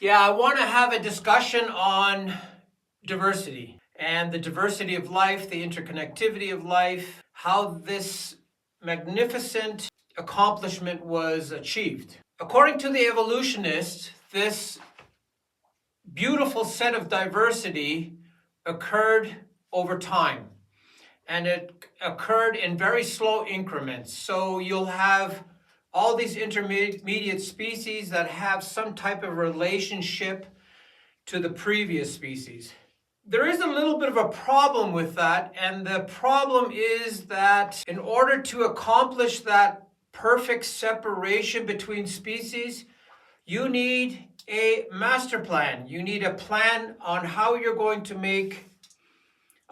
Yeah, I want to have a discussion on diversity and the diversity of life, the interconnectivity of life, how this magnificent accomplishment was achieved. According to the evolutionists, this beautiful set of diversity occurred over time, and it occurred in very slow increments. So you'll have all these intermediate species that have some type of relationship to the previous species. There is a little bit of a problem with that, and the problem is that in order to accomplish that perfect separation between species, you need a master plan. You need a plan on how you're going to make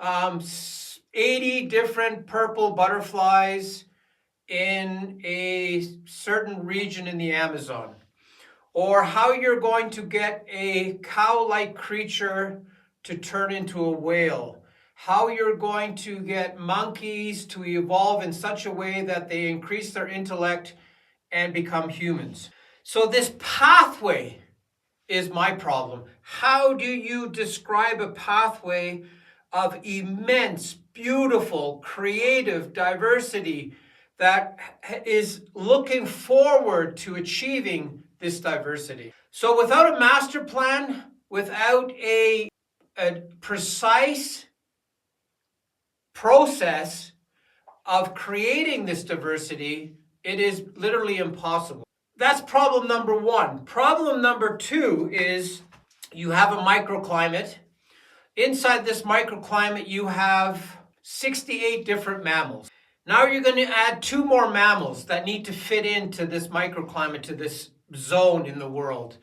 80 different purple butterflies in a certain region in the Amazon, or how you're going to get a cow-like creature to turn into a whale, how you're going to get monkeys to evolve in such a way that they increase their intellect and become humans. So this pathway is my problem. How do you describe a pathway of immense, beautiful, creative diversity that is looking forward to achieving this diversity? So without a master plan, without a precise process of creating this diversity, it is literally impossible. That's problem number one. Problem number two is you have a microclimate. Inside this microclimate, you have 68 different mammals. Now you're going to add 2 more mammals that need to fit into this microclimate, to this zone in the world.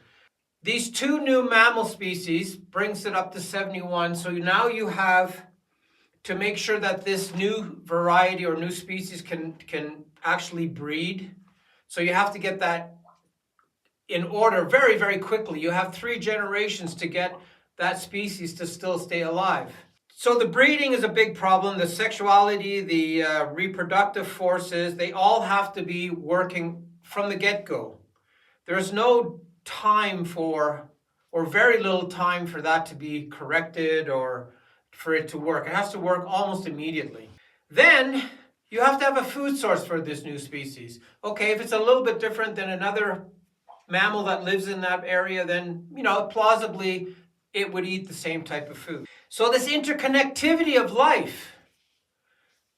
These 2 new mammal species brings it up to 71. So now you have to make sure that this new variety or new species can actually breed. So you have to get that in order very, very quickly. You have 3 generations to get that species to still stay alive. So the breeding is a big problem. The sexuality, the reproductive forces, they all have to be working from the get-go. There's no time for, or very little time for that to be corrected or for it to work. It has to work almost immediately. Then you have to have a food source for this new species. Okay, if it's a little bit different than another mammal that lives in that area, then, plausibly it would eat the same type of food. So this interconnectivity of life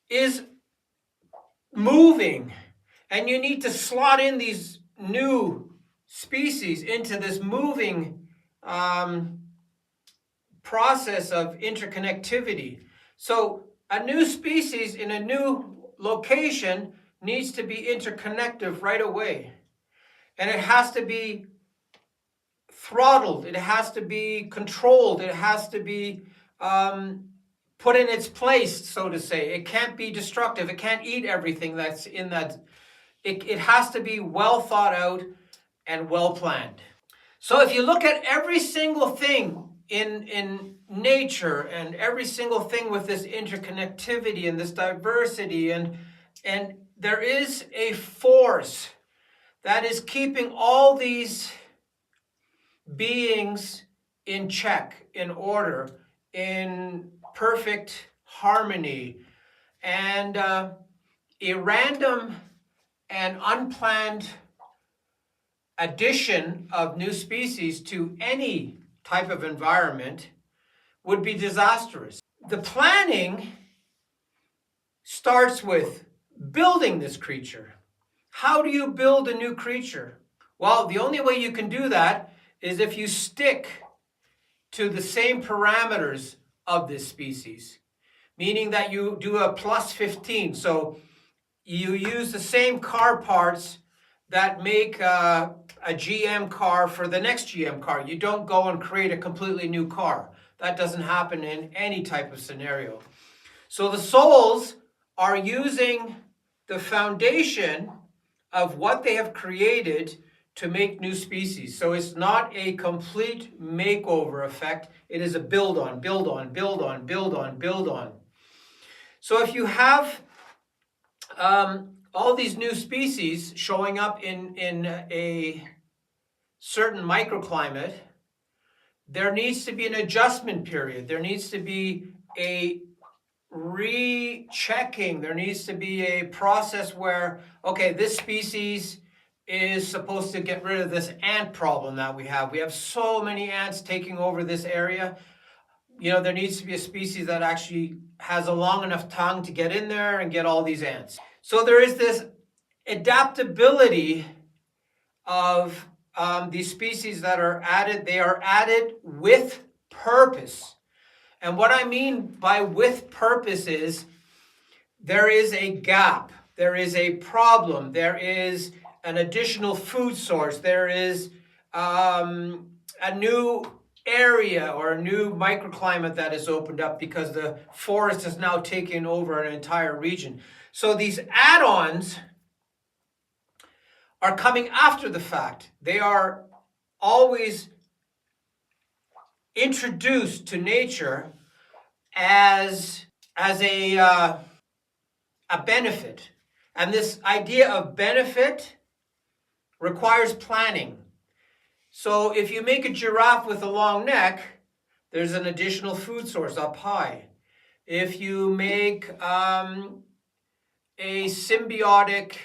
is moving, and you need to slot in these new species into this moving process of interconnectivity. So a new species in a new location needs to be interconnective right away. And it has to be throttled, it has to be controlled, it has to be put in its place, so to say. It can't be destructive, it can't eat everything that's in that. It has to be well thought out and well planned. So if you look at every single thing in nature and every single thing with this interconnectivity and this diversity, and there is a force that is keeping all these beings in check, in order, in perfect harmony, and a random and unplanned addition of new species to any type of environment would be disastrous. The planning starts with building this creature. How do you build a new creature? Well, the only way you can do that is if you stick to the same parameters of this species, meaning that you do a plus 15. So you use the same car parts that make a GM car for the next GM car. You don't go and create a completely new car. That doesn't happen in any type of scenario. So the souls are using the foundation of what they have created to make new species. So it's not a complete makeover effect. It is a build on, build on, build on, build on, build on. So if you have all these new species showing up in a certain microclimate, there needs to be an adjustment period. There needs to be a rechecking. There needs to be a process where, okay, this species is supposed to get rid of this ant problem that we have. We have so many ants taking over this area. You know, there needs to be a species that actually has a long enough tongue to get in there and get all these ants. So there is this adaptability of these species that are added. They are added with purpose. And what I mean by with purpose is there is a gap, there is a problem, there is an additional food source, there is a new area or a new microclimate that is opened up because the forest has now taken over an entire region. So these add-ons are coming after the fact. They are always introduced to nature as a benefit. And this idea of benefit requires planning. So if you make a giraffe with a long neck, there's an additional food source up high. If you make a symbiotic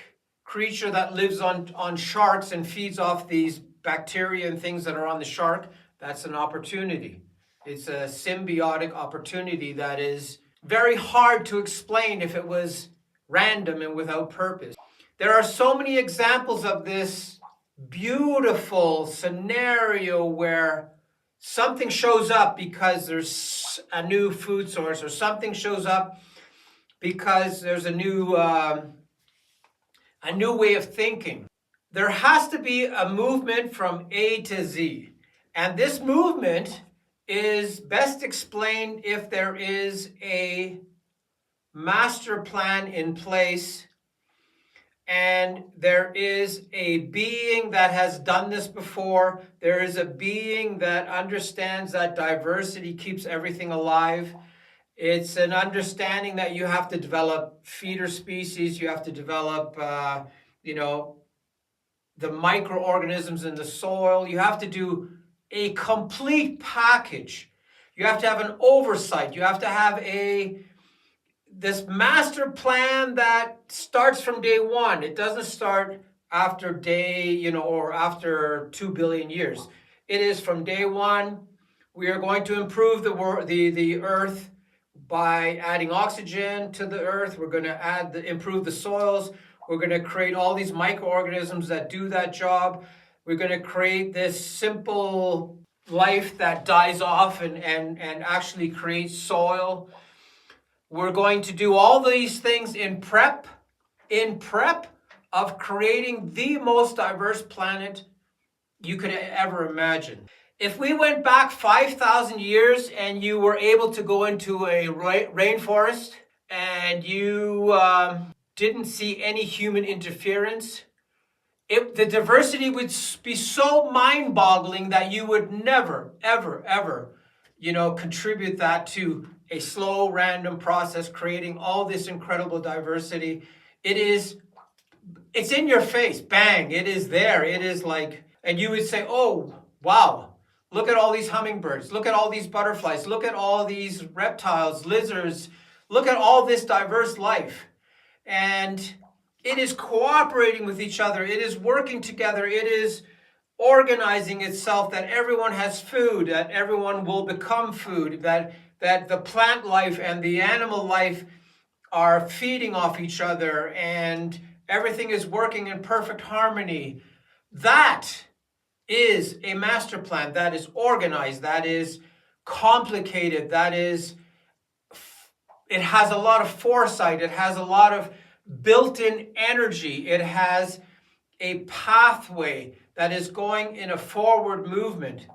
creature that lives on sharks and feeds off these bacteria and things that are on the shark, that's an opportunity. It's a symbiotic opportunity that is very hard to explain if it was random and without purpose. There are so many examples of this beautiful scenario where something shows up because there's a new food source, or something shows up because there's a new way of thinking. There has to be a movement from A to Z. And this movement is best explained if there is a master plan in place and there is a being that has done this before. There is a being that understands that diversity keeps everything alive. It's an understanding that you have to develop feeder species, you have to develop, the microorganisms in the soil. You have to do a complete package. You have to have an oversight. You have to have this master plan that starts from day one. It doesn't start after or after 2 billion years. It is from day one. We are going to improve the earth by adding oxygen to the earth. We're going to improve the soils. We're going to create all these microorganisms that do that job. We're going to create this simple life that dies off and actually creates soil. We're going to do all these things in prep of creating the most diverse planet you could ever imagine. If we went back 5,000 years and you were able to go into a rainforest and you didn't see any human interference, the diversity would be so mind-boggling that you would never, ever, ever, contribute that to a slow, random process, creating all this incredible diversity. It's in your face, bang, it is there. It is like, and you would say, oh, wow, look at all these hummingbirds, look at all these butterflies, look at all these reptiles, lizards, look at all this diverse life. And it is cooperating with each other. It is working together. It is organizing itself that everyone has food, that everyone will become food, that the plant life and the animal life are feeding off each other, and everything is working in perfect harmony. That is a master plan. That is organized. That is complicated. It has a lot of foresight. It has a lot of built-in energy. It has a pathway that is going in a forward movement.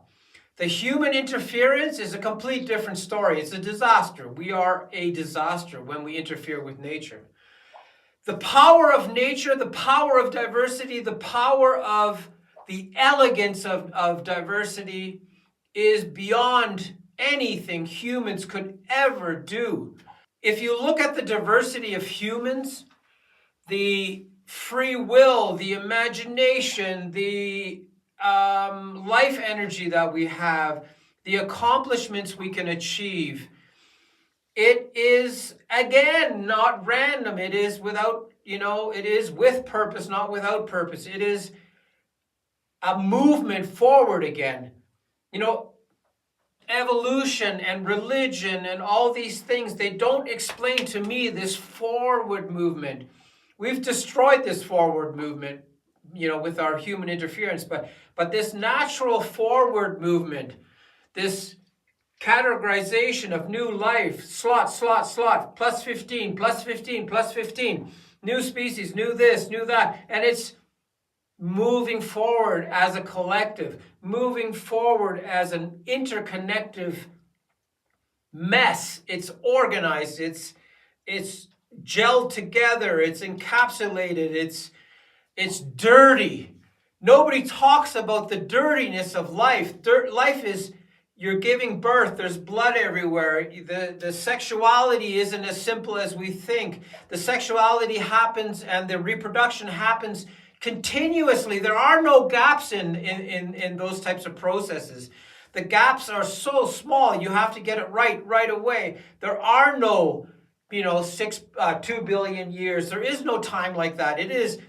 The human interference is a complete different story. It's a disaster. We are a disaster when we interfere with nature. The power of nature, the power of diversity, the power of the elegance of diversity is beyond anything humans could ever do. If you look at the diversity of humans, the free will, the imagination, the life energy that we have, the accomplishments we can achieve. It is, again, not random. It is without, it is with purpose, not without purpose. It is a movement forward again. Evolution and religion and all these things, they don't explain to me this forward movement. We've destroyed this forward movement, with our human interference, but this natural forward movement, this categorization of new life, slot, plus 15, plus 15, plus 15, new species, new this, new that, and it's moving forward as a collective, moving forward as an interconnective mess. It's organized, it's gelled together, it's encapsulated, it's dirty. Nobody talks about the dirtiness of life. Life is, you're giving birth, there's blood everywhere. The sexuality isn't as simple as we think. The sexuality happens and the reproduction happens continuously. There are no gaps in those types of processes. The gaps are so small, you have to get it right away. There are no, 2 billion years. There is no time like that. It is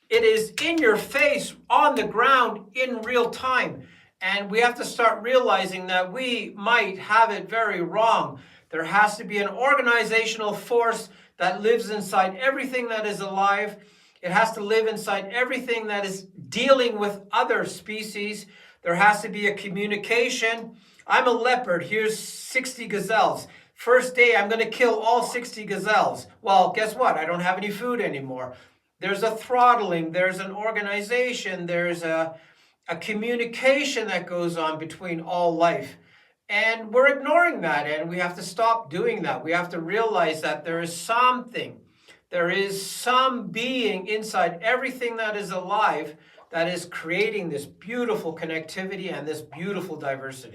in your face, on the ground, in real time. And we have to start realizing that we might have it very wrong. There has to be an organizational force that lives inside everything that is alive. It has to live inside everything that is dealing with other species. There has to be a communication. I'm a leopard. Here's 60 gazelles. First day, I'm going to kill all 60 gazelles. Well, guess what? I don't have any food anymore. There's a throttling. There's an organization. There's a communication that goes on between all life. And we're ignoring that, and we have to stop doing that. We have to realize that there is something. There is some being inside everything that is alive that is creating this beautiful connectivity and this beautiful diversity.